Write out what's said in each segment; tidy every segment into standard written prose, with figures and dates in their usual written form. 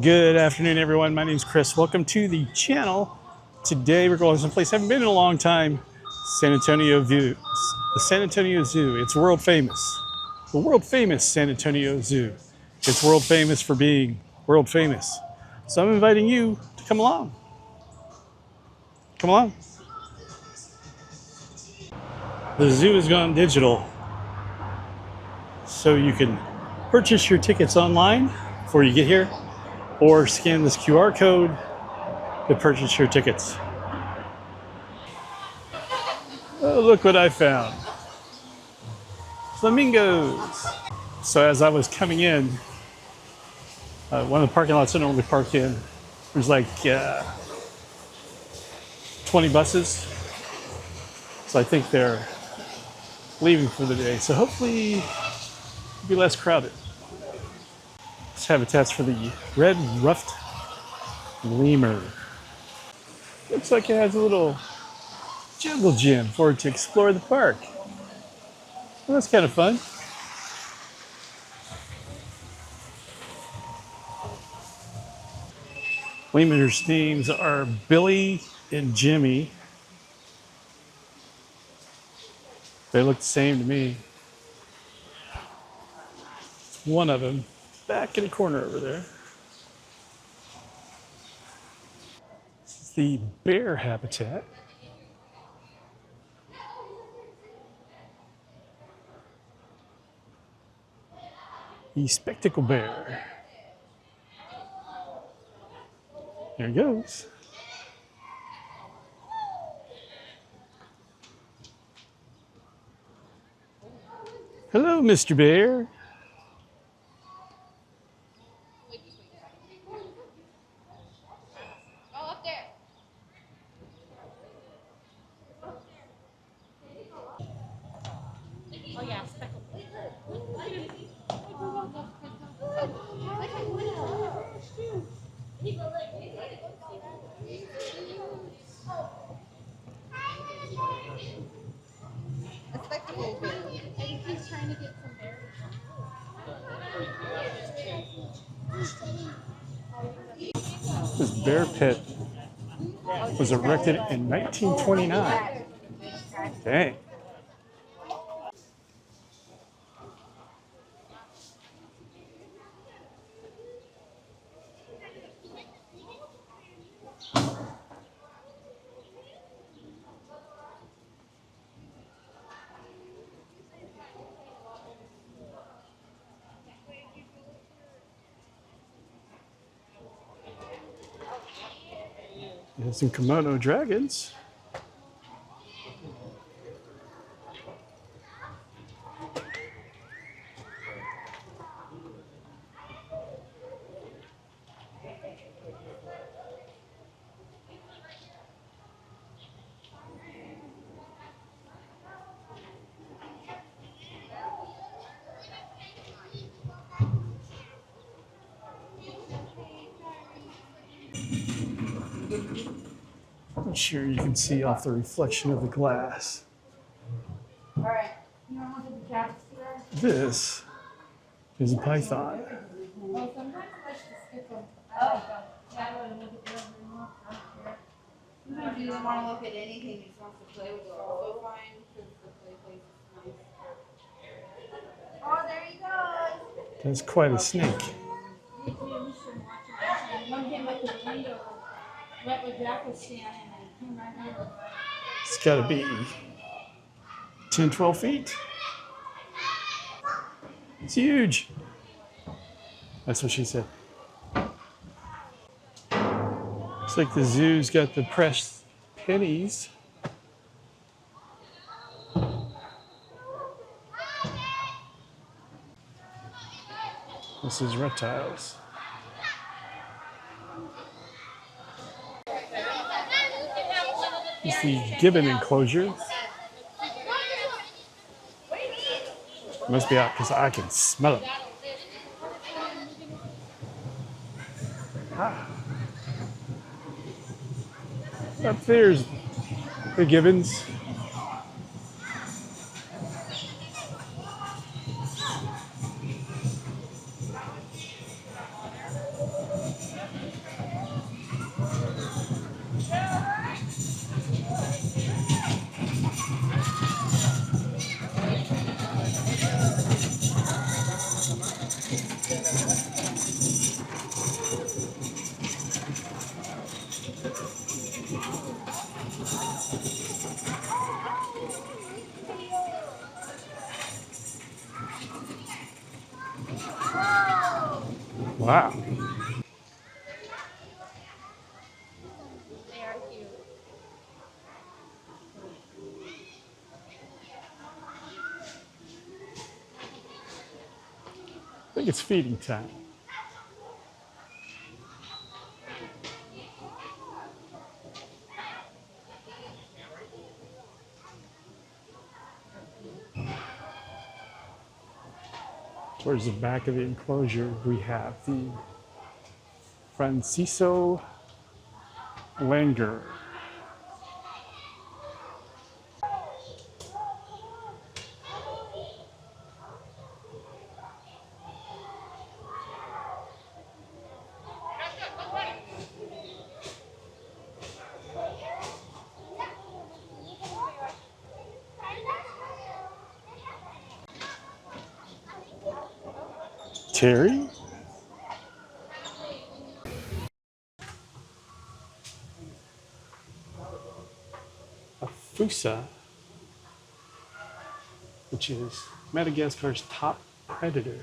Good afternoon, everyone. My name is Chris. Welcome to the channel. Today we're going to some place I haven't been in a long time, San Antonio Zoo. The San Antonio Zoo. It's world famous. The world famous San Antonio Zoo. It's world famous for being world famous. So I'm inviting you to come along. Come along. The zoo has gone digital, so you can purchase your tickets online before you get here, or scan this QR code to purchase your tickets. Oh, look what I found. Flamingos. So as I was coming in, one of the parking lots I normally park in, there's like 20 buses. So I think they're leaving for the day. So hopefully it'll be less crowded. This habitat's for the red-ruffed lemur. Looks like it has a little jungle gym for it to explore the park. Well, that's kind of fun. Lemur's names are Billy and Jimmy. They look the same to me. One of them back in the corner over there. This is the bear habitat. The spectacle bear. There he goes. Hello, Mr. Bear. This bear pit was erected in 1929. Dang. There's some kimono dragons. I'm sure you can see off the reflection of the glass. All right. You want to look at the cats today? This is a python. Well, sometimes I like to skip them. I like them. Yeah, I want to look at them anymore. I don't care. Sometimes you don't want to look at anything. You just want to play with it. Also fine because the play place is nice. Oh, there he goes. That's quite a snake. One came up to the window right where Jack was standing and came right over. It's got to be 10, 12 feet. It's huge. That's what she said. Looks like the zoo's got the pressed pennies. This is reptiles. It's the gibbon enclosure. It must be out because I can smell it. Ah. Up there's the gibbons. Wow. They are cute. I think it's feeding time. Towards the back of the enclosure, we have the Franciso Langer. Terry? A Fusa, which is Madagascar's top predator.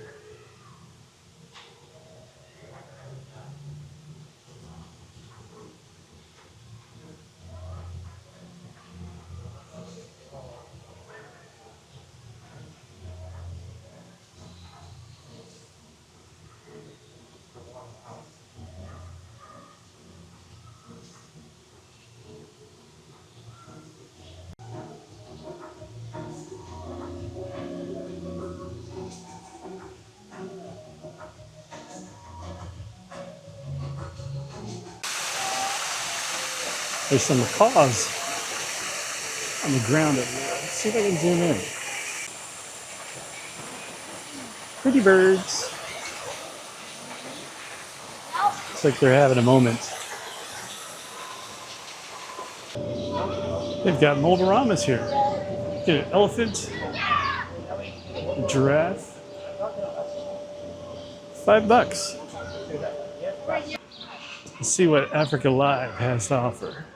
There's some macaws on the ground over there. Let's see if I can zoom in. Pretty birds. Looks like they're having a moment. They've got Moldoramas here. Get an elephant, a giraffe. $5. Let's see what Africa Live has to offer.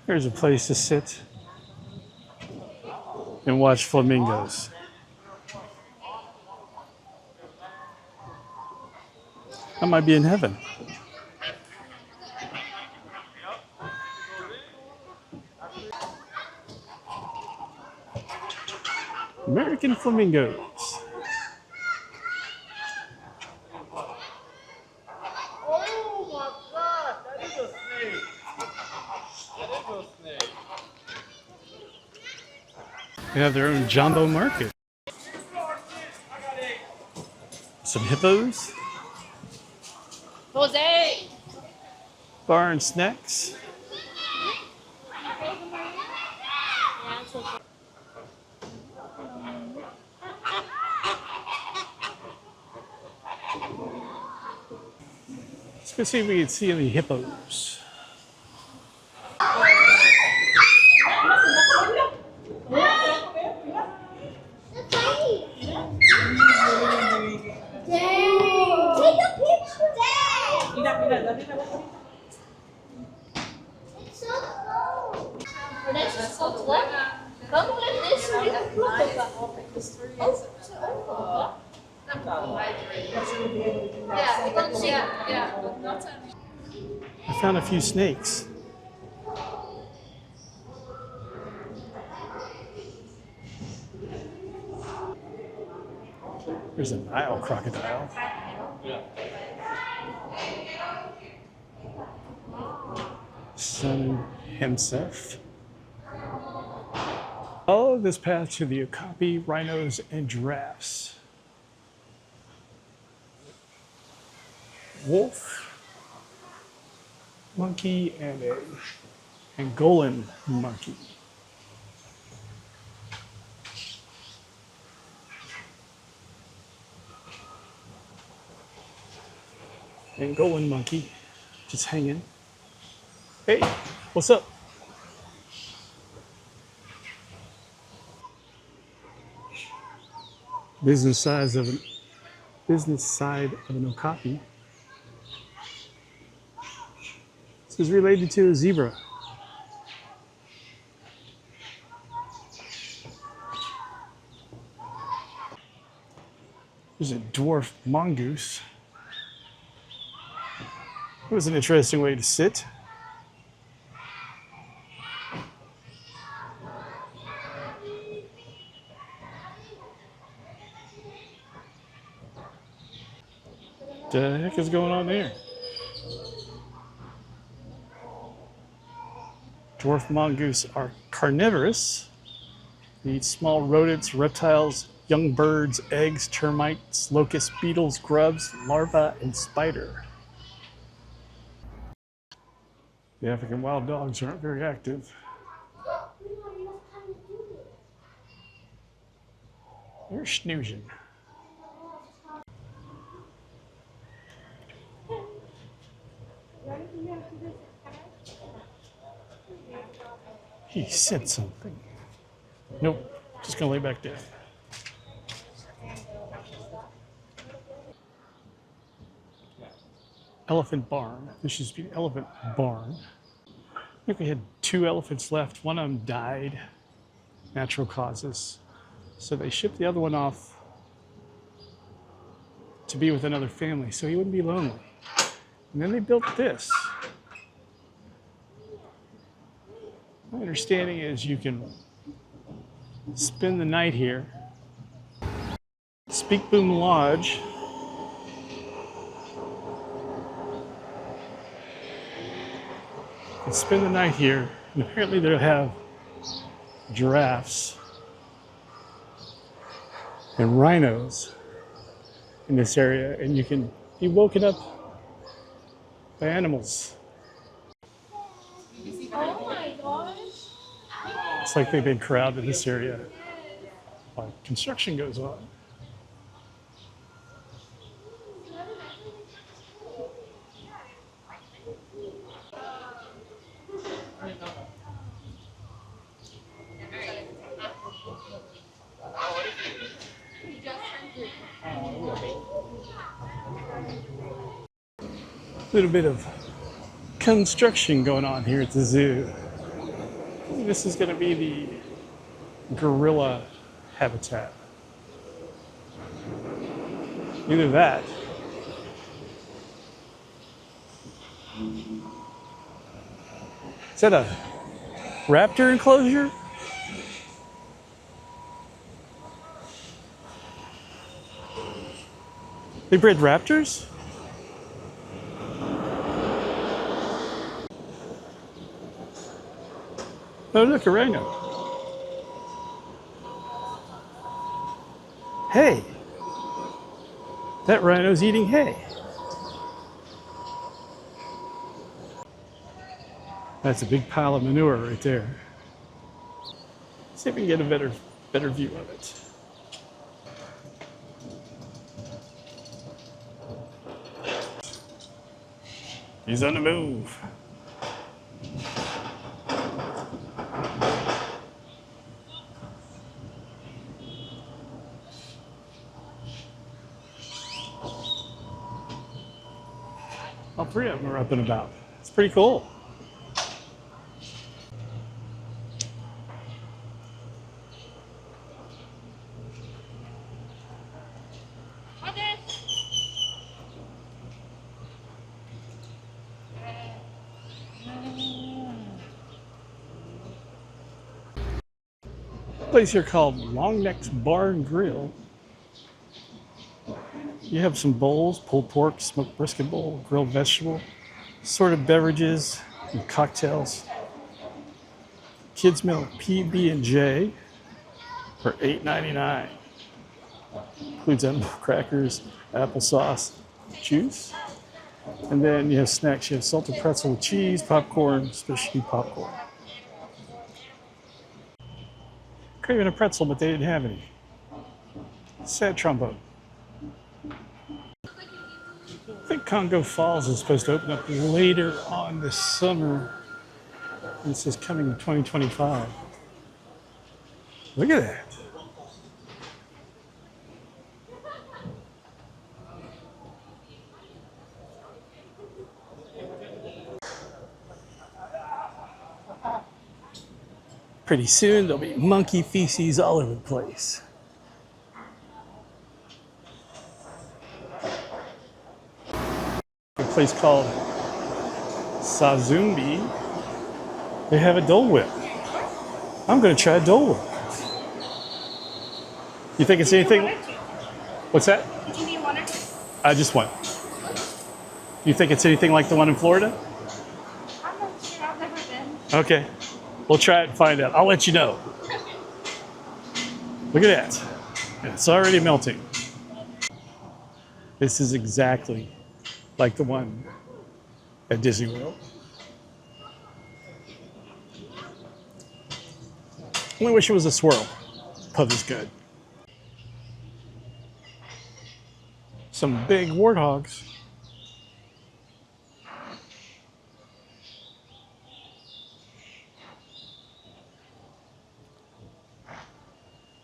Here's a place to sit and watch flamingos. I might be in heaven. American flamingos. Oh my God, that is a snake. That is a snake. They have their own jumbo market. Some hippos, Jose! bar and snacks. Let's go see if we can see any hippos. I found a few snakes. There's a Nile crocodile. Sun himself. Follow this path to the okapi, rhinos, and giraffes. Wolf, monkey, and a Angolan monkey. Angolan monkey, just hanging. Hey, what's up? Business side of an okapi. This is related to a zebra. There's a dwarf mongoose. It was an interesting way to sit. What the heck is going on there? Dwarf mongoose are carnivorous. They eat small rodents, reptiles, young birds, eggs, termites, locusts, beetles, grubs, larvae, and spider. The African wild dogs aren't very active. They're snoozing. He said something. Nope, just gonna lay back down. Elephant barn. This used to be an elephant barn. I think we had 2 elephants left. One of them died, natural causes. So they shipped the other one off to be with another family so he wouldn't be lonely. And then they built this. My understanding is you can spend the night here. Speak Boom Lodge. And spend the night here. And apparently they'll have giraffes and rhinos in this area, and you can be woken up by animals. Oh my gosh. It's like they've been crowded in this area while construction goes on. A little bit of construction going on here at the zoo. This is going to be the gorilla habitat. Either that. Is that a raptor enclosure? They bred raptors? Oh, look, a rhino. Hay. That rhino's eating hay. That's a big pile of manure right there. See if we can get a better view of it. He's on the move. All 3 of them are up and about. It's pretty cool. Place here called Long Neck's Bar and Grill. You have some bowls, pulled pork, smoked brisket bowl, grilled vegetable, assorted beverages and cocktails. Kids meal PB&J for $8.99. Includes animal crackers, applesauce, juice. And then you have snacks. You have salted pretzel with cheese, popcorn, specialty popcorn. Craving a pretzel, but they didn't have any. Sad trombone. I think Congo Falls is supposed to open up later on this summer. And it says coming in 2025. Look at that. Pretty soon there'll be monkey feces all over the place. place called Sazumbi. They have a Dole Whip. I'm going to try a Dole Whip. You think it's anything? What's that? Did you need one or two? I just one. You think it's anything like the one in Florida? I'm not sure. I've never been. Okay. We'll try it and find out. I'll let you know. Look at that. It's already melting. This is exactly like the one at Disney World. Only wish it was a swirl. Pub is good. Some big warthogs.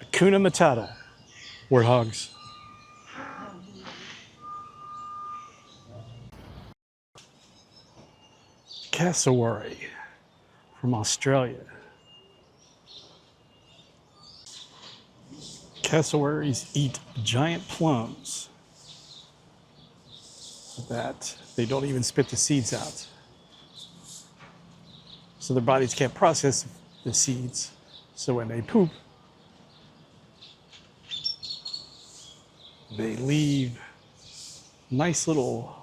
Hakuna Matata warthogs. Cassowary from Australia. Cassowaries eat giant plums that they don't even spit the seeds out. So their bodies can't process the seeds. So when they poop, they leave nice little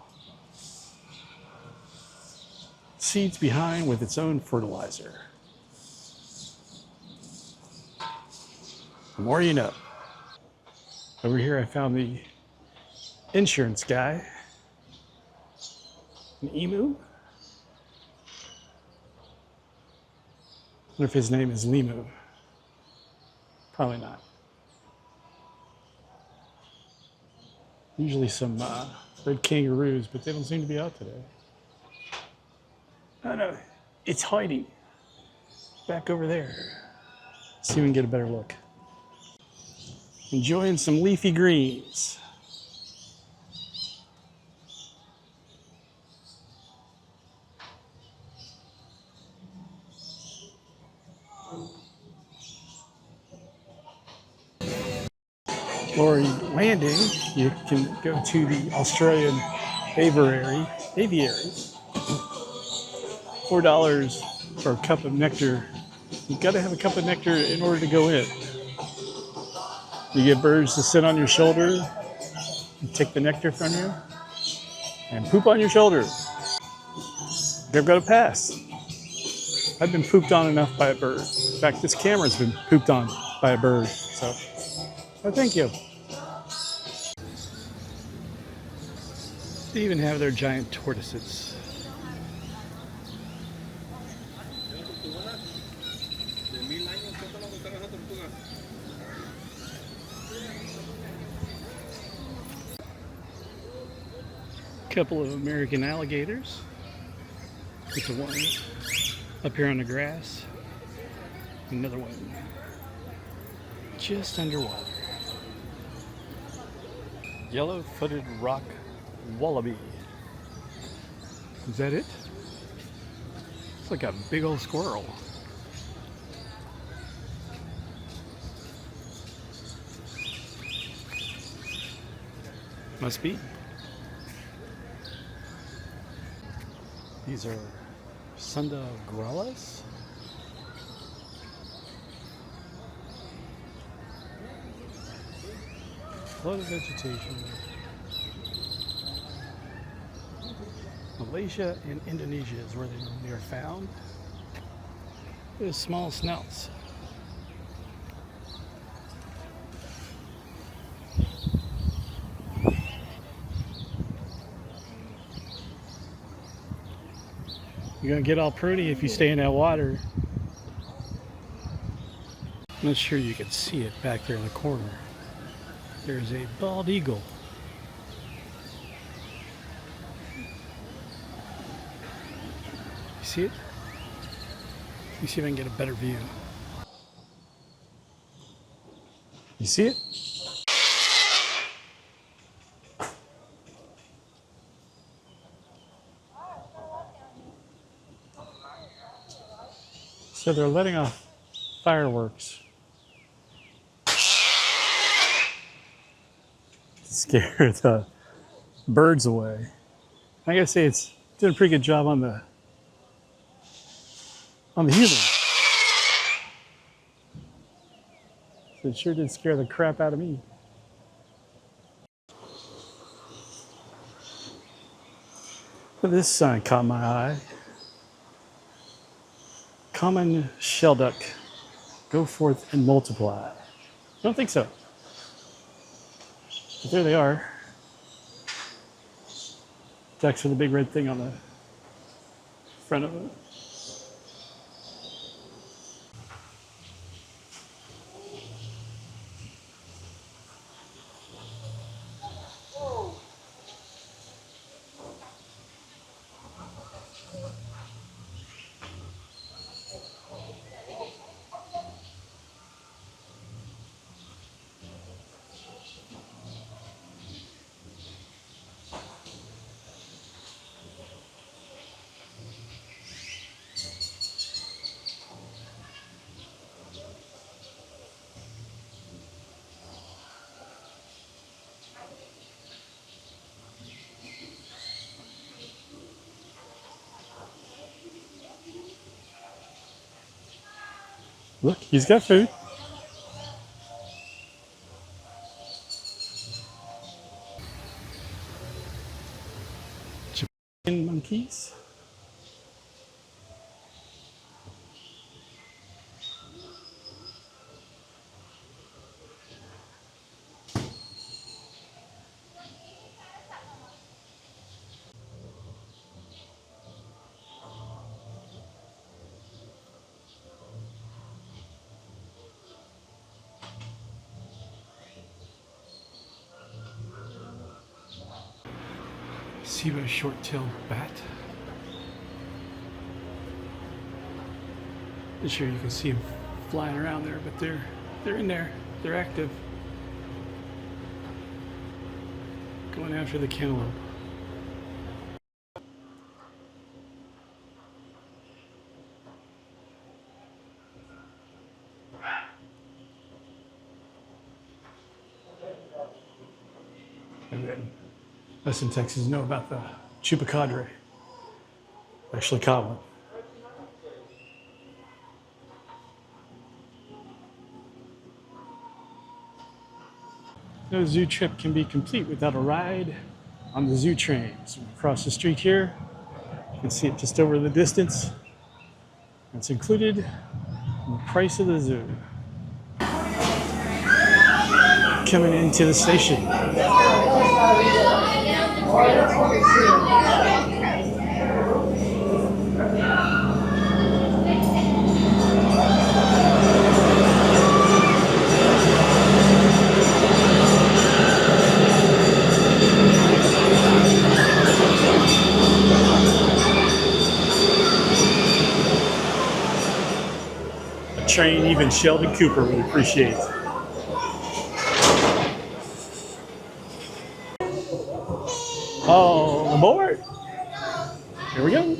seeds behind with its own fertilizer. The more you know. Over here I found the insurance guy. An emu. I wonder if his name is Limu. Probably not. Usually some red kangaroos, but they don't seem to be out today. Oh no, it's hiding back over there. See if we can get a better look. Enjoying some leafy greens. Or landing, you can go to the Australian aviary. $4 for a cup of nectar. You've got to have a cup of nectar in order to go in. You get birds to sit on your shoulder and take the nectar from you and poop on your shoulder. They've got to pass. I've been pooped on enough by a bird. In fact, this camera's been pooped on by a bird. So, thank you. They even have their giant tortoises. A couple of American alligators. There's a one up here on the grass. Another one just underwater. Yellow-footed rock wallaby. Is that it? It's like a big old squirrel. Must be. These are Sunda grellas. A lot of vegetation. Malaysia and Indonesia is where they are found. There's small snouts. You're gonna get all pruny if you stay in that water. I'm not sure you can see it back there in the corner. There's a bald eagle. You see it? Let me see if I can get a better view. You see it? So they're letting off fireworks to scare the birds away. I gotta say, it's doing a pretty good job on the healing. So it sure did scare the crap out of me. But this sign caught my eye. Common shell duck. Go forth and multiply. I don't think so. But there they are. Ducks with a big red thing on the front of it. Look, he's got food. Japan monkeys. Siba short-tailed bat. Not sure you can see them flying around there, but they're in there. They're active. Going after the cantaloupe. And then us in Texas know about the chupacabra. Actually caught one. No zoo trip can be complete without a ride on the zoo train. So across the street here, you can see it just over the distance. It's included in the price of the zoo. Coming into the station. A train even Sheldon Cooper would appreciate. All aboard! Here we go.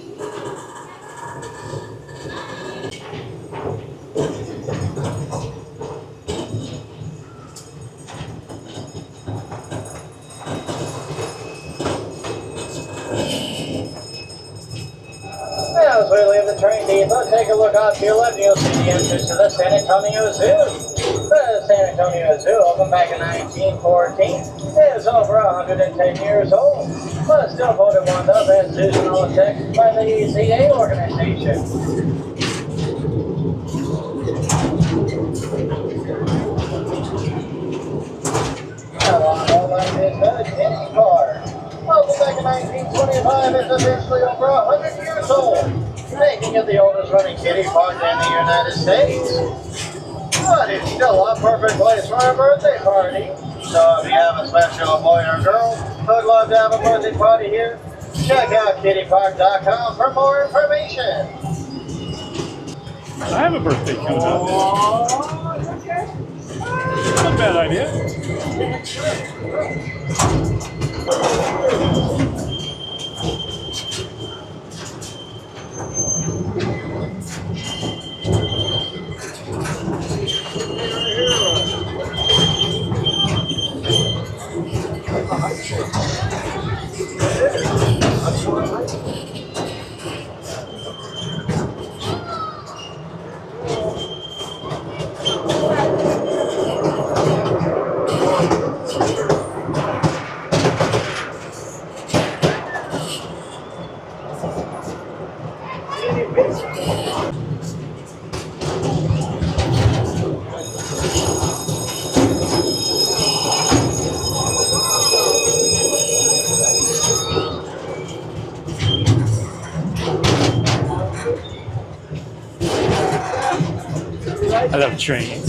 As we leave the train depot, take a look out to your left, you'll see the entrance to the San Antonio Zoo. The San Antonio Zoo, opened back in 1914, is over 110 years old, but still voted one of the best zoos in all of Texas by the ECA organization. Along like this, the Kitty Park. Opened back in 1925, is officially over 100 years old, making it the oldest running kiddie park in the United States. But it's still a perfect place for a birthday party. So if you have a special boy or girl who'd love to have a birthday party here, check out kittypark.com for more information. I have a birthday coming up. Not a bad idea. I love trains.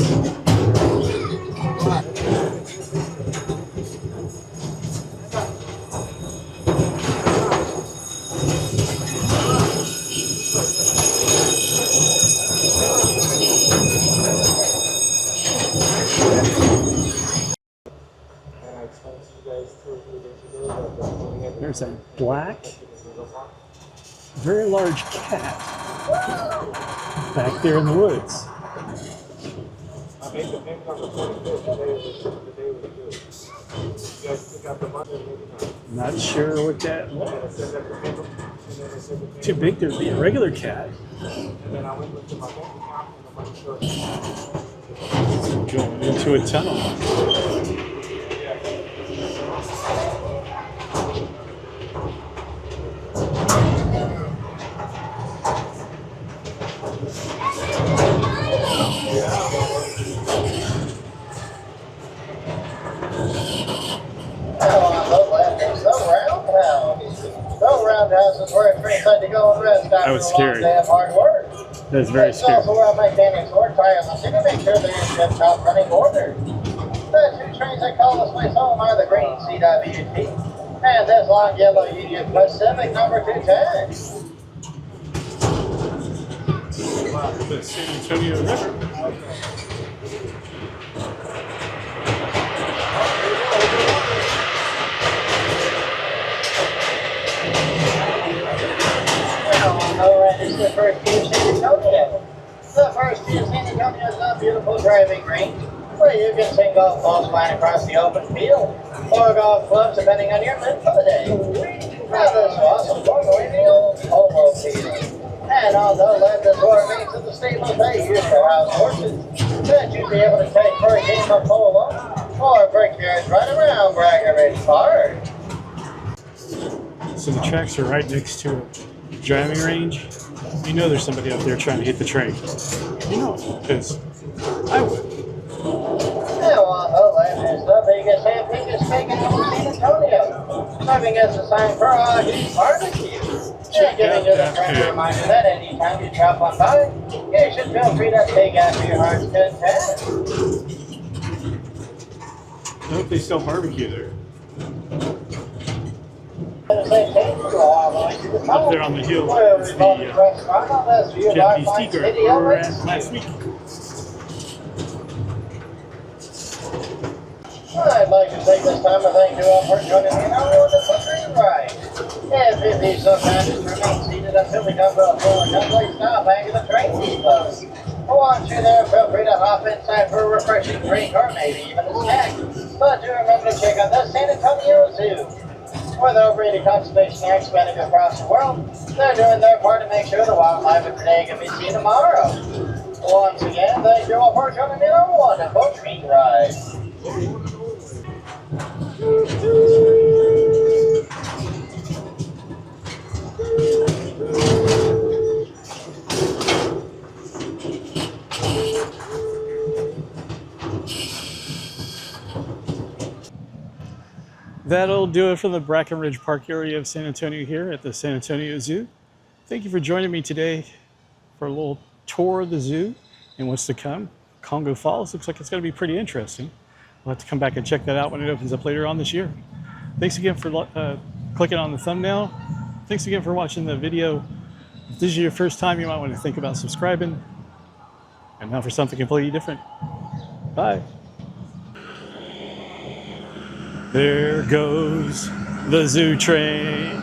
There's a black, very large cat back there in the woods. Not sure what that was. Too big to be a regular cat. Going into a tunnel. Roundhouse is where trains had to go and rest after That was a long scary. day of hard work. That's very It's scary. also where mechanics work tirelessly to make sure they're in tip-top running order. The two trains that call this place home are the green CWT and this long yellow Union Pacific number 210. The San Antonio River. Is the first view of San Antonio. The first view of San Antonio is a beautiful driving range where you can sing golf balls flying across the open field or golf clubs depending on your mood for the day. Now this was formerly the old polo field. And on the left is where remains of the stables they used to house horses that you'd be able to take for a game of polo or brickyards right around Breckenridge Park. So the tracks are right next to a driving range. You know there's somebody out there trying to hit the train. You know it, because I would. Now on the left is the biggest and biggest steak in San Antonio, serving as a sign for Augie's Barbecue. And giving you the friendly reminder that anytime you drop on by, you should feel free to take after your heart's content. I hope they sell barbecue there. Up Up there on the hill is the Japanese tea garden we were at last week. I'd like to take this time to thank you all for joining me on this train ride. If you'd be so kind as to remain seated until we come to a full and complete stop back at the train depot. Once you're there, feel free to hop inside for a refreshing drink or maybe even a snack. But do remember to check out the San Antonio Zoo. With over 80 conservation areas spanning across the world, they're doing their part to make sure the wildlife of today can be seen tomorrow. Once again, thank you all for joining me on a wonderful train ride. That'll do it for the Breckenridge Park area of San Antonio here at the San Antonio Zoo. Thank you for joining me today for a little tour of the zoo and what's to come. Congo Falls looks like it's going to be pretty interesting. We'll have to come back and check that out when it opens up later on this year. Thanks again for clicking on the thumbnail. Thanks again for watching the video. If this is your first time, you might want to think about subscribing. And now for something completely different. Bye. There goes the zoo train.